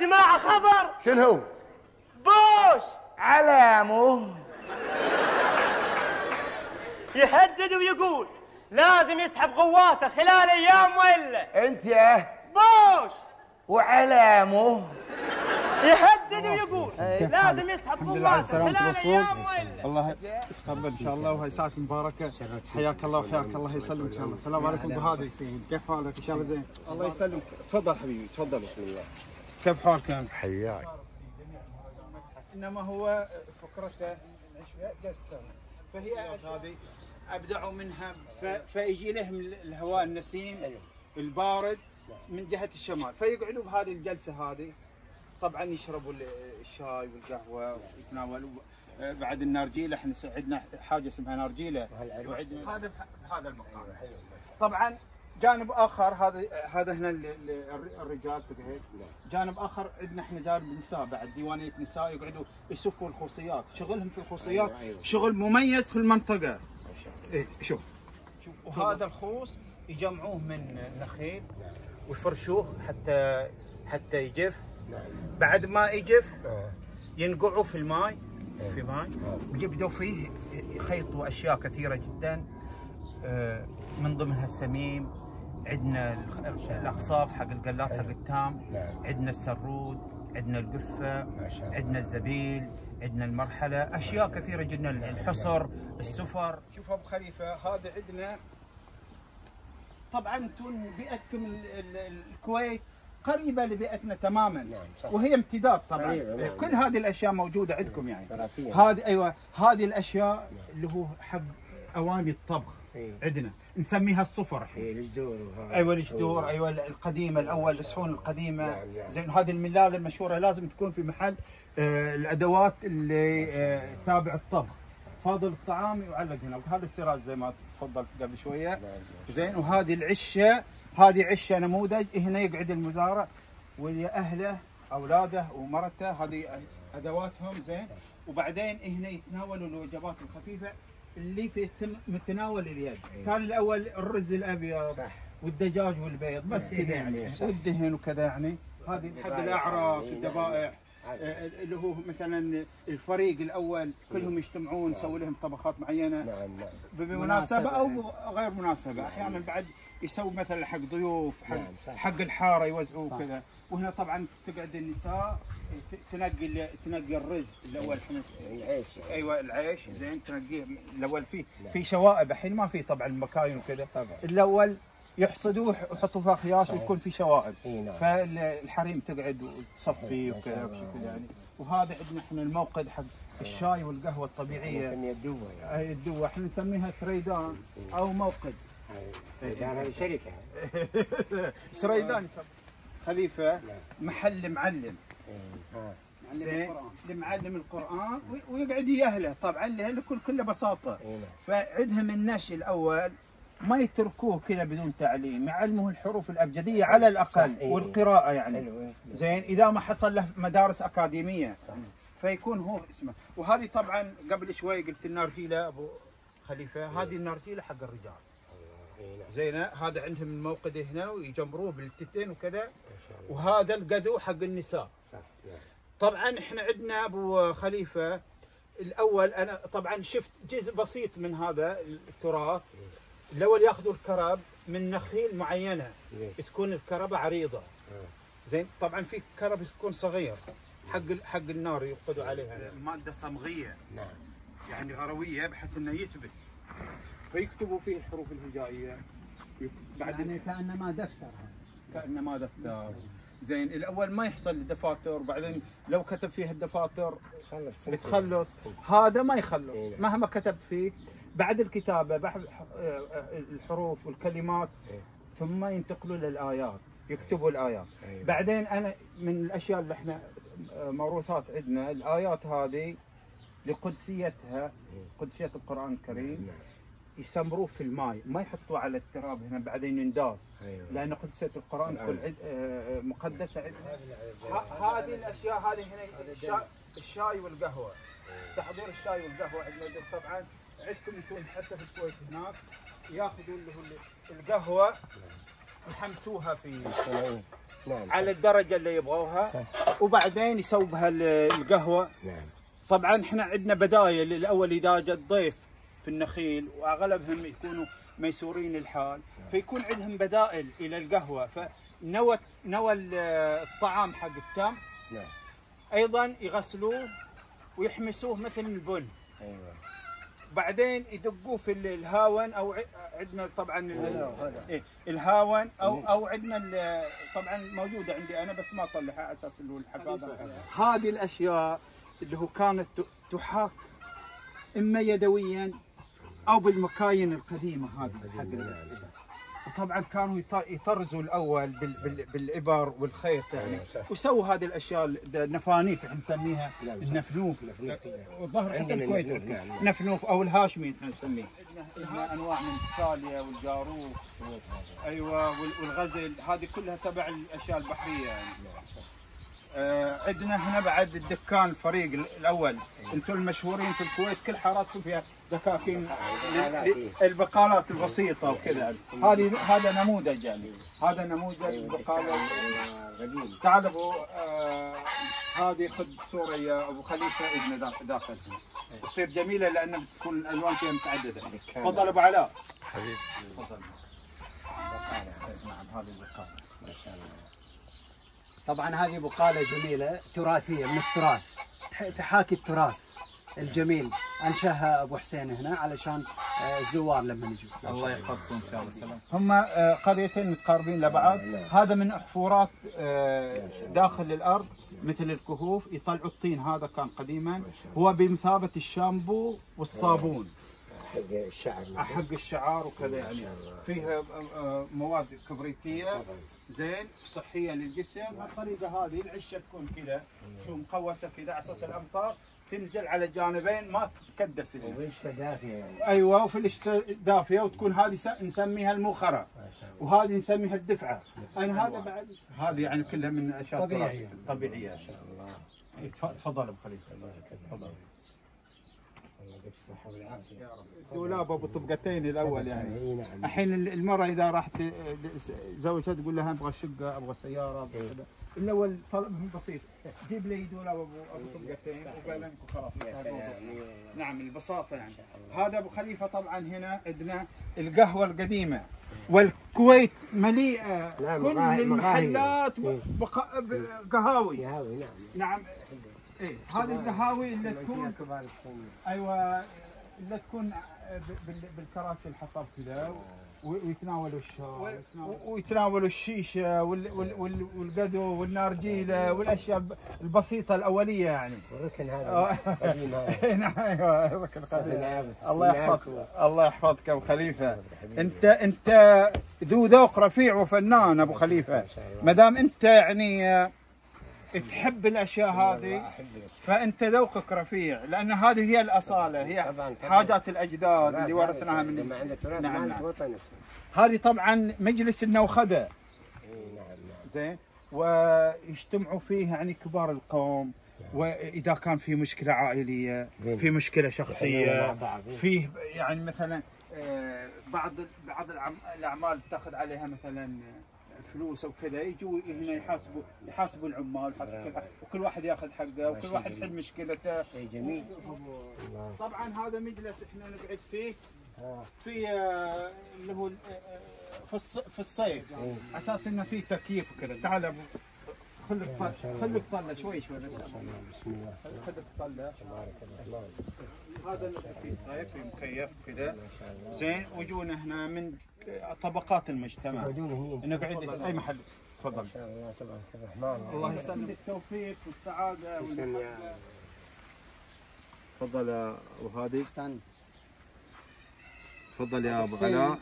جماعة خبر. شنو هو؟ بوش علامه يهدد ويقول لازم يسحب قواته خلال ايام ولا. انت يا بوش وعلامه يهدد ويقول لازم يسحب قواته خلال ايام ولا. الله يتقبل ان شاء الله، وهي ساعة مباركة. حياك الله وحياك الله يسلمك ان شاء الله. السلام عليكم ابو هادي، كيف حالك؟ ان شاء الله زين. الله يسلمك. تفضل حبيبي تفضل. بسم الله. كيف حالك؟ حياك. انما هو فكرته جسته، فهي هذه ابدعوا منها، فيجي لهم الهواء النسيم البارد من جهة الشمال، فيقعدوا بهذه الجلسة هذه. طبعا يشربوا الشاي والقهوة ويتناولوا بعد النارجيلة. احنا عندنا حاجة اسمها نارجيلة، هذا بهذا المكان. طبعا جانب اخر هذا هنا الرجال تقعد، جانب اخر عندنا احنا جانب النساء بعد، ديوانية نساء يقعدوا يسفوا الخصوصيات، شغلهم في الخصوصيات شغل مميز في المنطقة. إيه شوف وهذا الخوص يجمعوه من النخيل ويفرشوه حتى يجف. بعد ما يجف ينقعوا في الماء ويبدوا فيه يخيطوا اشياء كثيره جدا، من ضمنها السميم، عندنا الاخصاف حق القلات حق التام، عندنا السرود، عندنا القفه، عندنا الزبيل، عندنا المرحله، اشياء كثيره جدا، الحصر، السفر. شوف ابو خليفه هذا عندنا. طبعا انتم بيئتكم الكويت قريبه لبيئتنا تماما، وهي امتداد طبعا. كل هذه الاشياء موجوده عندكم يعني. هذه ايوه هذه الاشياء اللي هو حق اواني الطبخ عندنا نسميها الصفر الحين. الجدور. ايوه الجدور، ايوه القديمه الاول، الصحون القديمه. زين هذه الملاله المشهوره لازم تكون في محل الادوات اللي تابع الطبخ. فاضل الطعام يعلق هنا، وهذا السراج زي ما تفضلت قبل شويه. زين وهذه العشه، هذه عشه نموذج. هنا يقعد المزارع ويا اهله، اولاده ومرته، هذه ادواتهم. زين وبعدين هنا يتناولوا الوجبات الخفيفه اللي في متناول اليد. كان الاول الرز الابيض والدجاج والبيض بس كذا يعني، والدهن وكذا يعني. هذه حق الاعراس والذبائح، اللي هو مثلا الفريق الاول كلهم يجتمعون يسوي لهم طبخات معينه بمناسبه او غير مناسبه. احيانا بعد يسوي مثلا حق ضيوف، حق الحاره يوزعوه كذا. وهنا طبعا تقعد النساء تنقي الرز الاول، العيش. ايوه العيش. زين تنقيه الاول في شوائب. الحين ما في طبعا المكاين وكذا. الاول يحصدوه ويحطوا فيه خياش ويكون في شوائب، فالحريم تقعد وتصفي وكذا بشكل يعني. وهذا عندنا احنا الموقد حق الشاي والقهوه الطبيعيه. الدوه يعني. الدوه احنا نسميها سريدان او موقد. سريدان هذه شركه. سريدان يسمى خليفه محل معلم. لمعلم القران ويقعد يهله طبعا لكل بساطه. فعندهم النشء الاول ما يتركوه كذا بدون تعليم، يعلموه الحروف الابجديه على الاقل والقراءه يعني. زين اذا ما حصل له مدارس اكاديميه فيكون هو اسمه. وهذه طبعا قبل شوي قلت النارجيله ابو خليفه، هذه النارجيله حق الرجال. زين هذا عندهم الموقد هنا ويجمروه بالتتين وكذا. وهذا القدو حق النساء. طبعا احنا عندنا ابو خليفه الاول، انا طبعا شفت جزء بسيط من هذا التراث. الاول ياخذوا الكرب من نخيل معينه تكون الكربه عريضه. زين طبعا في كرب تكون صغير حق النار يوقدوا عليها ماده صمغيه يعني غرويه بحيث انه يثبت، فيكتبوا فيه الحروف الهجائيه. بعد يعني كانما دفتر. كانما دفتر. زين الاول ما يحصل الدفاتر، بعدين لو كتب فيه الدفاتر بتخلص، هذا ما يخلص مهما كتبت فيه. بعد الكتابه بعد الحروف والكلمات ثم ينتقلوا للايات، يكتبوا الايات. بعدين انا من الاشياء اللي احنا موروثات عندنا الايات هذه لقدسيتها، قدسيه القران الكريم، يسمروه في الماء، ما يحطوه على التراب هنا بعدين ينداس. لان قدسيه القران كل مقدسه عندنا. هذه الاشياء هذه هنا الشاي والقهوه، تحضير الشاي والقهوه عندنا. طبعا عندكم انتم حتى في الكويت هناك ياخذوا اللي هو القهوه يحمسوها في نعم. على الدرجه اللي يبغوها، وبعدين يسوي بها القهوه. نعم. طبعا احنا عندنا بدايل. الاول اذا جاء الضيف في النخيل واغلبهم يكونوا ميسورين الحال، فيكون عندهم بدائل الى القهوه، فنوى الطعام حق التمر. نعم. ايضا يغسلوه ويحمسوه مثل البن. ايوه. بعدين يدقوه في الهاون، او عندنا طبعا الهاون، او عندنا طبعا موجوده عندي انا بس ما اطلعها على اساس اللي هو الحفاظه. هذه الاشياء اللي هو كانت تحاك اما يدويا او بالمكاين القديمه هذه حق. وطبعا كانوا يطرزوا الاول بالابر والخيط يعني، وسووا هذه الاشياء النفانيف احنا نسميها النفلوف. والظهر حتى الكويت نفلوف او الهاشمي احنا نسميه. عندنا انواع من الساليه والجاروف، ايوه، والغزل، هذه كلها تبع الاشياء البحريه يعني. عندنا هنا بعد الدكان الفريق الاول، انتم المشهورين في الكويت كل حاراتكم فيها دكاكين البقالات البسيطه وكذا. هذا نموذج يعني، هذا نموذج البقاله. تعال ابو هذه خذ صوره يا ابو خليفه ابن داخل هنا، تصير جميله لان بتكون الالوان فيها متعدده. تفضل ابو علاء. حبيبي تفضل. نعم هذه البقاله ما شاء الله. طبعا هذه بقالة جميلة تراثية من التراث، تحاكي التراث الجميل، انشاها ابو حسين هنا علشان الزوار لما يجوا. الله يحفظكم ان شاء الله. سلام. هم قريتين متقاربين لبعض. هذا من احفورات داخل الارض مثل الكهوف، يطلعوا الطين. هذا كان قديما هو بمثابة الشامبو والصابون حق الشعر وكذا يعني. فيها مواد كبريتيه زين صحيه للجسم. الطريقه هذه العشه تكون كذا مقوسه كذا على اساس الامطار تنزل على الجانبين ما تتكدس. وفي دافيه يعني. ايوه، وفي الشتاء دافيه، وتكون هذه نسميها الموخره، وهذه نسميها الدفعه. انا هذا بعد هذه يعني كلها من اشياء طبيعيه ما شاء الله. تفضل ابو خليفه. تفضل. الصحة والعافية يا رب. دولاب ابو طبقتين الاول يعني. الحين المرأة اذا راحت زوجها تقول لها ابغى شقة، ابغى سيارة، ابغى كذا، الاول طلبهم بسيط، جيب لي دولاب ابو طبقتين وبالنك وخلاص. نعم البساطة يعني. هذا ابو خليفة. طبعا هنا عندنا القهوة القديمة، والكويت مليئة كل المحلات قهاوي. نعم. ايه هذه القهاوي اللي تكون ايوه اللي تكون بالكراسي الحطب كذا، ويتناولوا الشاي ويتناولوا الشيشه والقدو والنارجيله والاشياء البسيطه الاوليه يعني. الركن هذا قديم. نعم ايوه الركن قديم. الله يحفظك. الله يحفظك ابو خليفه. انت ذو ذوق رفيع وفنان ابو خليفه. ما دام انت يعني تحب الاشياء هذه فانت ذوقك رفيع، لان هذه هي الاصاله، هي حاجات الاجداد اللي ورثناها من. نعم. هذه طبعا مجلس النوخده. زين، ويجتمعوا فيه يعني كبار القوم، واذا كان في مشكله عائليه، في مشكله شخصيه، فيه يعني مثلا بعض الاعمال تاخذ عليها مثلا فلوس او كذا، يجوا هنا يحاسبوا العمال، وكل واحد ياخذ حقه، وكل واحد يحل مشكلته. شيء جميل. طبعا هذا مجلس احنا نقعد فيه في اللي هو في الصيف، على اساس انه في تكييف وكذا. تعال ابو خليك طلع شوي بسم الله. خليك طلع. هذا في الصيف في مكيف كذا زين. ويجونا هنا من طبقات المجتمع نقعد اي محل. تفضل. ما شاء الله تبارك الرحمن. الله يسلمك التوفيق والسعاده والمحبه. تفضل يا ابو هادي. تفضل يا ابو علاء.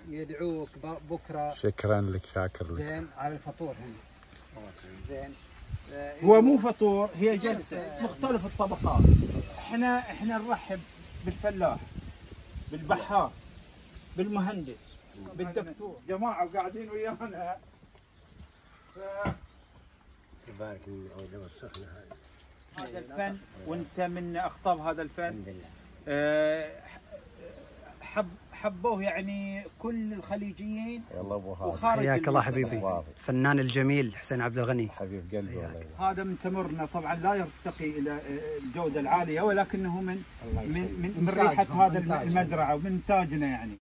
يدعوك بكره. شكرا لك، شاكر لك. زين على الفطور هنا. زين. هو مو فطور، هي جلسه مختلف الطبقات. احنا نرحب بالفلاح، بالبحار، بالمهندس، بالدكتور، جماعه وقاعدين ويانا. تبارك الله والسخنه هذا الفن، وانت من اقطاب هذا الفن. حبوه يعني كل الخليجيين يلا ابو هذا وخارج حياك الله المنطقة. حبيبي، الفنان الجميل حسين عبد الغني. حبيب قلبي والله. هذا من تمرنا طبعا لا يرتقي الى الجوده العاليه، ولكنه من ريحه هذا المزرعه ومن انتاجنا يعني.